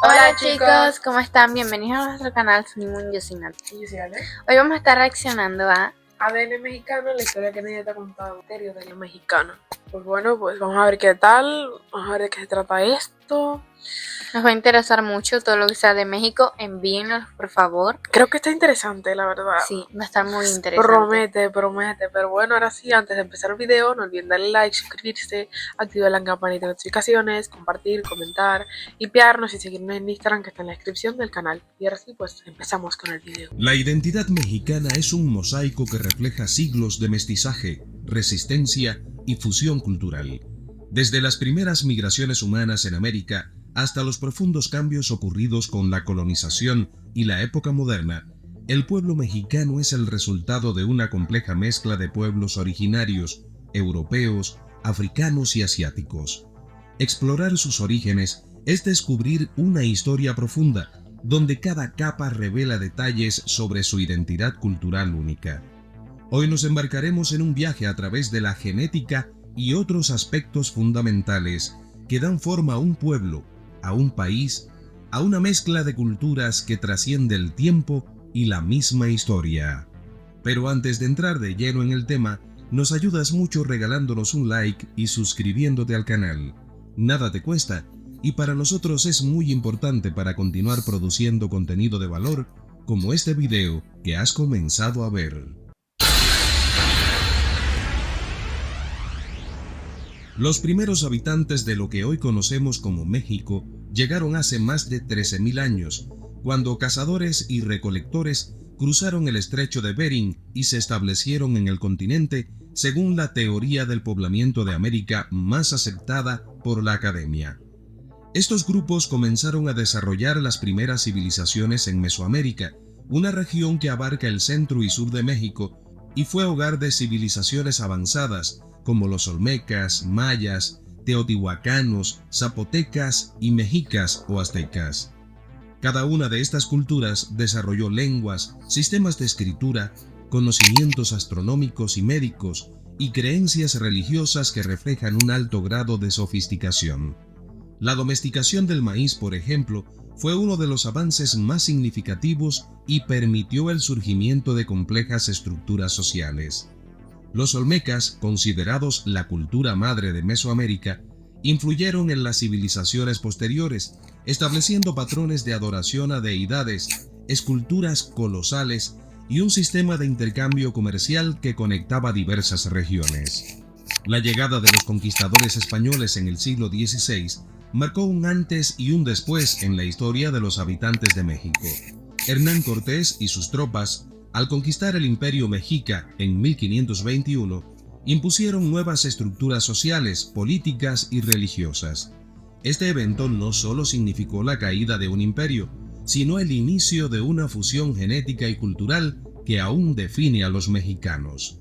Hola chicos, ¿cómo están? Bienvenidos a nuestro canal Sunimun Yo soy Nati. Y yo soy Ale. Hoy vamos a estar reaccionando a ADN mexicano, la historia que nadie te ha contado, misterio de la mexicana. Pues bueno, pues vamos a ver qué tal, vamos a ver de qué se trata esto. Nos va a interesar mucho todo lo que sea de México, envíenlos por favor. Creo que está interesante, la verdad. Sí, va a estar muy interesante. Promete, pero bueno, ahora sí, antes de empezar el video, no olviden darle like, suscribirse, activar la campanita de notificaciones, compartir, comentar, limpiarnos y seguirnos en Instagram que está en la descripción del canal. Y ahora sí, pues empezamos con el video. La identidad mexicana es un mosaico que refleja siglos de mestizaje, resistencia y fusión cultural. Desde las primeras migraciones humanas en América hasta los profundos cambios ocurridos con la colonización y la época moderna, el pueblo mexicano es el resultado de una compleja mezcla de pueblos originarios, europeos, africanos y asiáticos. Explorar sus orígenes es descubrir una historia profunda, donde cada capa revela detalles sobre su identidad cultural única. Hoy nos embarcaremos en un viaje a través de la genética y otros aspectos fundamentales que dan forma a un pueblo, a un país, a una mezcla de culturas que trasciende el tiempo y la misma historia. Pero antes de entrar de lleno en el tema, nos ayudas mucho regalándonos un like y suscribiéndote al canal. Nada te cuesta, y para nosotros es muy importante para continuar produciendo contenido de valor como este video que has comenzado a ver. Los primeros habitantes de lo que hoy conocemos como México llegaron hace más de 13.000 años, cuando cazadores y recolectores cruzaron el estrecho de Bering y se establecieron en el continente según la teoría del poblamiento de América más aceptada por la academia. Estos grupos comenzaron a desarrollar las primeras civilizaciones en Mesoamérica, una región que abarca el centro y sur de México y fue hogar de civilizaciones avanzadas como los olmecas, mayas, teotihuacanos, zapotecas y mexicas o aztecas. Cada una de estas culturas desarrolló lenguas, sistemas de escritura, conocimientos astronómicos y médicos y creencias religiosas que reflejan un alto grado de sofisticación. La domesticación del maíz, por ejemplo, fue uno de los avances más significativos y permitió el surgimiento de complejas estructuras sociales. Los olmecas, considerados la cultura madre de Mesoamérica, influyeron en las civilizaciones posteriores, estableciendo patrones de adoración a deidades, esculturas colosales y un sistema de intercambio comercial que conectaba diversas regiones. La llegada de los conquistadores españoles en el siglo XVI marcó un antes y un después en la historia de los habitantes de México. Hernán Cortés y sus tropas, al conquistar el Imperio Mexica en 1521, impusieron nuevas estructuras sociales, políticas y religiosas. Este evento no solo significó la caída de un imperio, sino el inicio de una fusión genética y cultural que aún define a los mexicanos.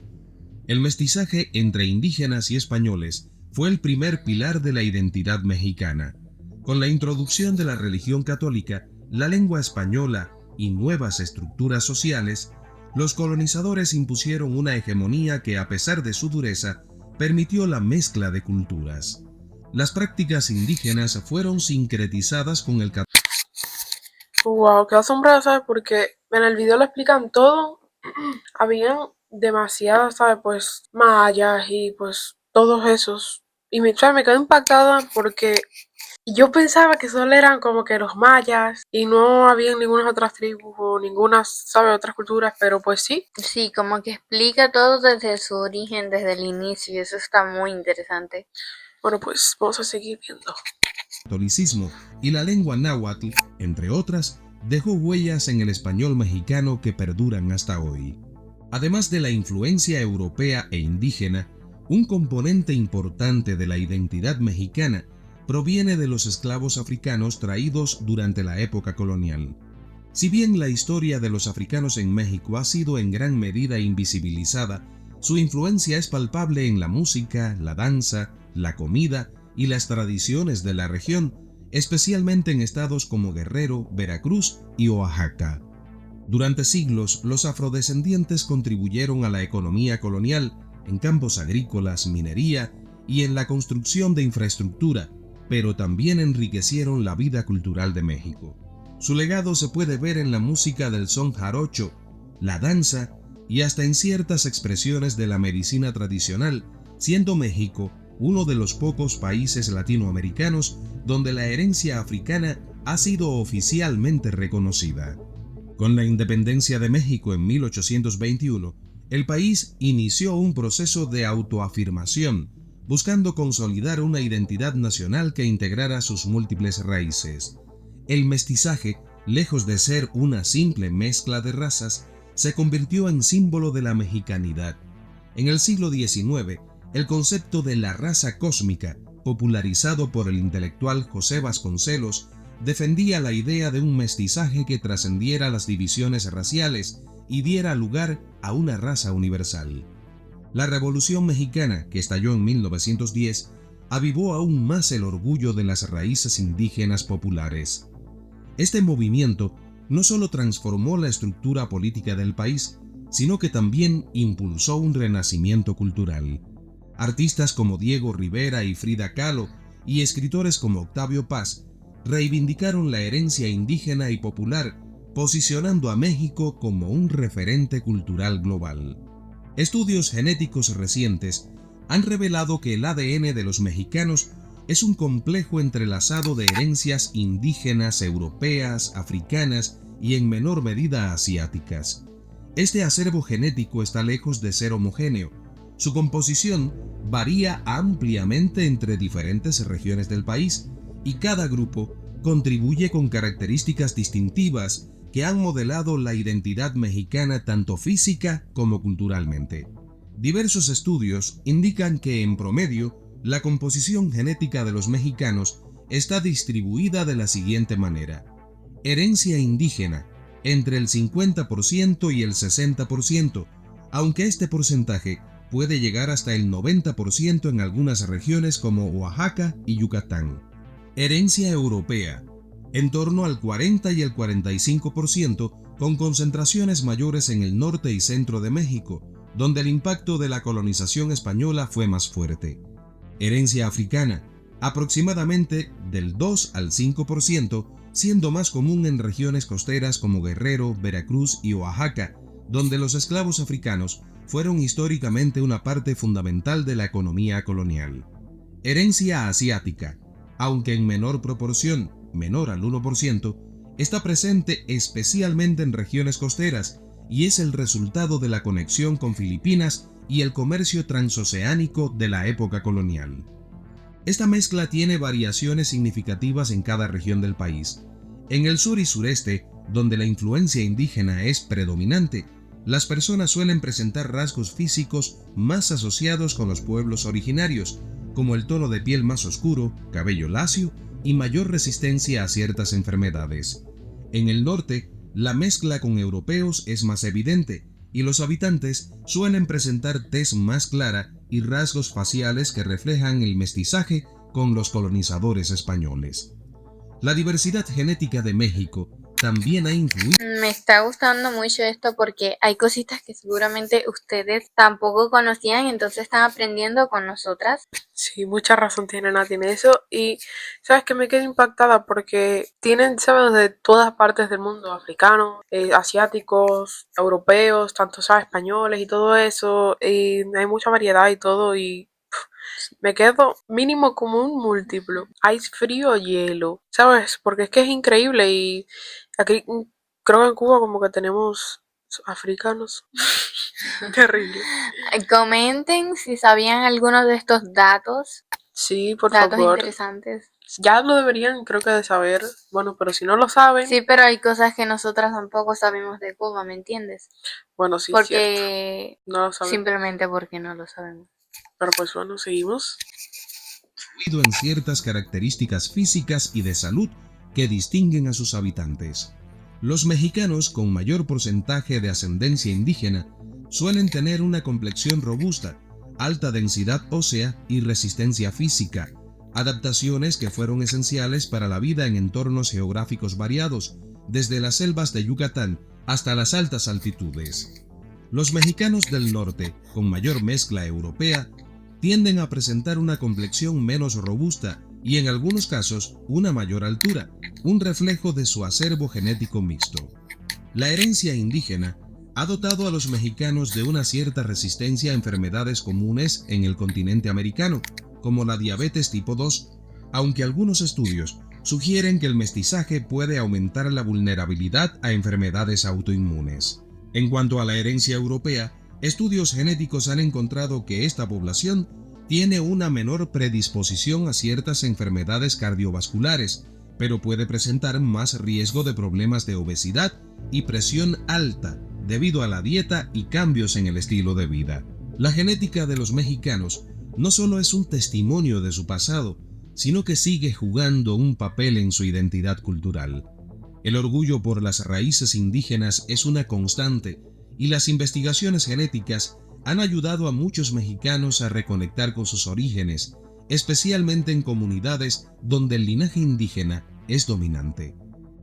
El mestizaje entre indígenas y españoles fue el primer pilar de la identidad mexicana. Con la introducción de la religión católica, la lengua española y nuevas estructuras sociales, los colonizadores impusieron una hegemonía que, a pesar de su dureza, permitió la mezcla de culturas. Las prácticas indígenas fueron sincretizadas con el catolicismo. Wow, qué asombrada, ¿sabes? Porque en el video lo explican todo. Habían demasiadas, ¿sabes? Pues mayas y pues todos esos. Y ¿sabes? Me quedé impactada porque yo pensaba que solo eran como que los mayas y no había ninguna otras tribus o ninguna, ¿sabes? Otras culturas, pero pues sí. Sí, como que explica todo desde su origen, desde el inicio, y eso está muy interesante. Bueno, pues vamos a seguir viendo. Catolicismo y la lengua náhuatl, entre otras, dejó huellas en el español mexicano que perduran hasta hoy. Además de la influencia europea e indígena, un componente importante de la identidad mexicana proviene de los esclavos africanos traídos durante la época colonial. Si bien la historia de los africanos en México ha sido en gran medida invisibilizada, su influencia es palpable en la música, la danza, la comida y las tradiciones de la región, especialmente en estados como Guerrero, Veracruz y Oaxaca. Durante siglos, los afrodescendientes contribuyeron a la economía colonial en campos agrícolas, minería y en la construcción de infraestructura, pero también enriquecieron la vida cultural de México. Su legado se puede ver en la música del son jarocho, la danza y hasta en ciertas expresiones de la medicina tradicional, siendo México uno de los pocos países latinoamericanos donde la herencia africana ha sido oficialmente reconocida. Con la independencia de México en 1821, el país inició un proceso de autoafirmación, buscando consolidar una identidad nacional que integrara sus múltiples raíces. El mestizaje, lejos de ser una simple mezcla de razas, se convirtió en símbolo de la mexicanidad. En el siglo XIX, el concepto de la raza cósmica, popularizado por el intelectual José Vasconcelos, defendía la idea de un mestizaje que trascendiera las divisiones raciales y diera lugar a una raza universal. La Revolución Mexicana, que estalló en 1910, avivó aún más el orgullo de las raíces indígenas populares. Este movimiento no solo transformó la estructura política del país, sino que también impulsó un renacimiento cultural. Artistas como Diego Rivera y Frida Kahlo y escritores como Octavio Paz reivindicaron la herencia indígena y popular, posicionando a México como un referente cultural global. Estudios genéticos recientes han revelado que el ADN de los mexicanos es un complejo entrelazado de herencias indígenas, europeas, africanas y en menor medida asiáticas. Este acervo genético está lejos de ser homogéneo. Su composición varía ampliamente entre diferentes regiones del país y cada grupo contribuye con características distintivas que han modelado la identidad mexicana tanto física como culturalmente. Diversos estudios indican que, en promedio, la composición genética de los mexicanos está distribuida de la siguiente manera: herencia indígena, entre el 50% y el 60%, aunque este porcentaje puede llegar hasta el 90% en algunas regiones como Oaxaca y Yucatán. Herencia europea, en torno al 40 y el 45%, con concentraciones mayores en el norte y centro de México, donde el impacto de la colonización española fue más fuerte. Herencia africana, aproximadamente del 2 al 5%, siendo más común en regiones costeras como Guerrero, Veracruz y Oaxaca, donde los esclavos africanos fueron históricamente una parte fundamental de la economía colonial. Herencia asiática, aunque en menor proporción, menor al 1%, está presente especialmente en regiones costeras y es el resultado de la conexión con Filipinas y el comercio transoceánico de la época colonial. Esta mezcla tiene variaciones significativas en cada región del país. En el sur y sureste, donde la influencia indígena es predominante, las personas suelen presentar rasgos físicos más asociados con los pueblos originarios, como el tono de piel más oscuro, cabello lacio y mayor resistencia a ciertas enfermedades. En el norte, la mezcla con europeos es más evidente y los habitantes suelen presentar tez más clara y rasgos faciales que reflejan el mestizaje con los colonizadores españoles. La diversidad genética de México también ha influido. Me está gustando mucho esto porque hay cositas que seguramente ustedes tampoco conocían, entonces están aprendiendo con nosotras. Sí, mucha razón tiene Nati en eso. Y sabes que me quedé impactada porque tienen, sabes, de todas partes del mundo: africanos, asiáticos, europeos, tanto, sabes, españoles y todo eso. Y hay mucha variedad y todo. Y me quedo mínimo como un múltiplo. Ice frío o hielo, ¿sabes? Porque es que es increíble. Y aquí creo que en Cuba como que tenemos africanos. Terrible. Comenten si sabían algunos de estos datos, Sí, por datos favor. interesantes. Ya lo deberían, creo que, de saber. Bueno, pero si no lo saben, Sí, pero hay cosas que nosotras tampoco sabemos de Cuba, ¿me entiendes? bueno, sí, cierto. Porque No lo saben. simplemente porque no lo sabemos. Pero pues bueno, seguimos. En ciertas características físicas y de salud que distinguen a sus habitantes. Los mexicanos con mayor porcentaje de ascendencia indígena suelen tener una complexión robusta, alta densidad ósea y resistencia física, adaptaciones que fueron esenciales para la vida en entornos geográficos variados, desde las selvas de Yucatán hasta las altas altitudes. Los mexicanos del norte, con mayor mezcla europea, tienden a presentar una complexión menos robusta y en algunos casos una mayor altura, un reflejo de su acervo genético mixto. La herencia indígena ha dotado a los mexicanos de una cierta resistencia a enfermedades comunes en el continente americano, como la diabetes tipo 2, aunque algunos estudios sugieren que el mestizaje puede aumentar la vulnerabilidad a enfermedades autoinmunes. En cuanto a la herencia europea, estudios genéticos han encontrado que esta población tiene una menor predisposición a ciertas enfermedades cardiovasculares, pero puede presentar más riesgo de problemas de obesidad y presión alta debido a la dieta y cambios en el estilo de vida. La genética de los mexicanos no solo es un testimonio de su pasado, sino que sigue jugando un papel en su identidad cultural. El orgullo por las raíces indígenas es una constante, y las investigaciones genéticas han ayudado a muchos mexicanos a reconectar con sus orígenes, especialmente en comunidades donde el linaje indígena es dominante.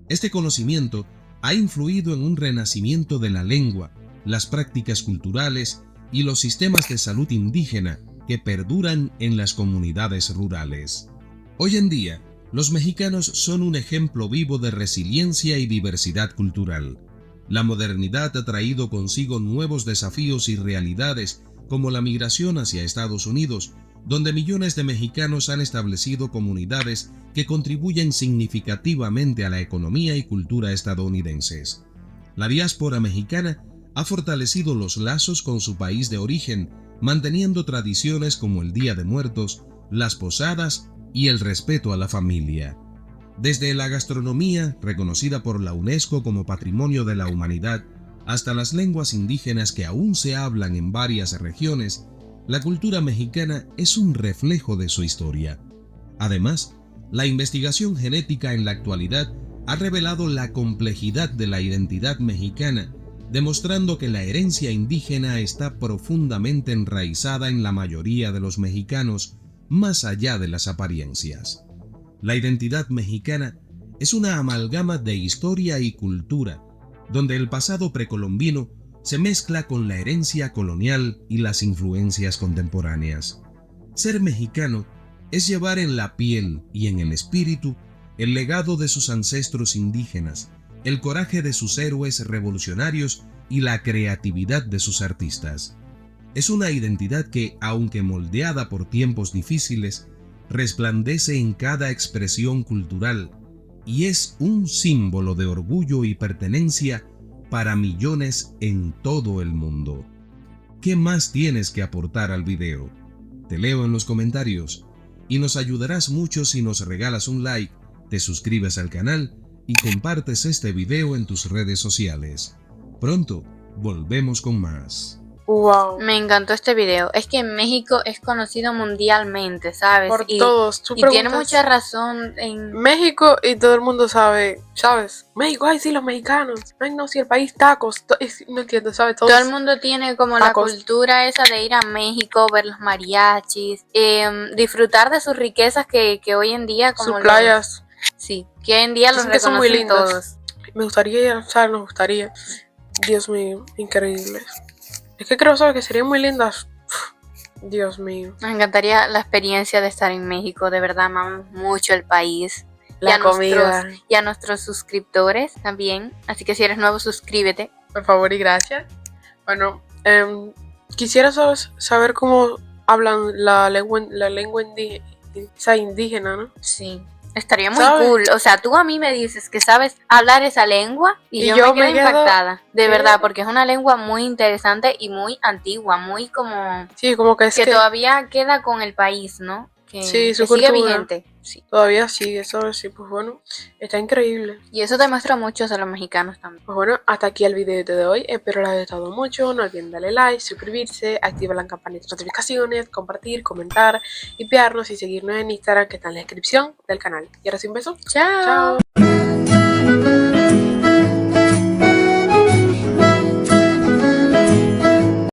Este conocimiento ha influido en un renacimiento de la lengua, las prácticas culturales y los sistemas de salud indígena que perduran en las comunidades rurales. Hoy en día, los mexicanos son un ejemplo vivo de resiliencia y diversidad cultural. La modernidad ha traído consigo nuevos desafíos y realidades, como la migración hacia Estados Unidos, donde millones de mexicanos han establecido comunidades que contribuyen significativamente a la economía y cultura estadounidenses. La diáspora mexicana ha fortalecido los lazos con su país de origen, manteniendo tradiciones como el Día de Muertos, las posadas y el respeto a la familia. Desde la gastronomía, reconocida por la UNESCO como Patrimonio de la Humanidad, hasta las lenguas indígenas que aún se hablan en varias regiones, la cultura mexicana es un reflejo de su historia. Además, la investigación genética en la actualidad ha revelado la complejidad de la identidad mexicana, demostrando que la herencia indígena está profundamente enraizada en la mayoría de los mexicanos, más allá de las apariencias. La identidad mexicana es una amalgama de historia y cultura, donde el pasado precolombino se mezcla con la herencia colonial y las influencias contemporáneas. Ser mexicano es llevar en la piel y en el espíritu el legado de sus ancestros indígenas, el coraje de sus héroes revolucionarios y la creatividad de sus artistas. Es una identidad que, aunque moldeada por tiempos difíciles, resplandece en cada expresión cultural y es un símbolo de orgullo y pertenencia para millones en todo el mundo. ¿Qué más tienes que aportar al video? Te leo en los comentarios y nos ayudarás mucho si nos regalas un like, te suscribes al canal y compartes este video en tus redes sociales. Pronto volvemos con más. Wow. Me encantó este video. Es que México es conocido mundialmente, ¿sabes? Por todos. Tú y tiene preguntas mucha razón en... México y todo el mundo sabe, ¿sabes? México, ay sí, los mexicanos. Ay no, sí, el país tacos. No entiendo, ¿sabes? Todo el mundo tiene como tacos. La cultura esa de ir a México, ver los mariachis, disfrutar de sus riquezas que hoy en día como sus playas. Sí, que hoy en día los que son muy reconocen lindas. todos. Me gustaría ir, ¿sabes? Nos gustaría. Dios mío, increíble. Es que creo, ¿sabes? Que serían muy lindas. Dios mío. Nos encantaría la experiencia de estar en México. De verdad, amamos mucho el país. La comida. Y a nuestros suscriptores también. Así que si eres nuevo, suscríbete. Por favor y gracias. Bueno, quisiera saber cómo hablan la lengua indígena, ¿no? Sí. Estaría muy ¿sabes? cool. O sea, tú a mí me dices que sabes hablar esa lengua y yo me quedo impactada. De verdad, porque es una lengua muy interesante y muy antigua, muy como... Sí, como que es que todavía queda con el país, ¿no? Que, sí, su que cultura. sigue vigente. Sí. Todavía sigue, eso sí, pues bueno, está increíble. Y eso demuestra mucho a los mexicanos también. Pues bueno, hasta aquí el video de hoy. Espero les haya gustado mucho. No olviden darle like, suscribirse, activar la campanita de notificaciones, compartir, comentar, y pegarnos y seguirnos en Instagram que está en la descripción del canal. Y ahora sí, un beso. Chao. Chao.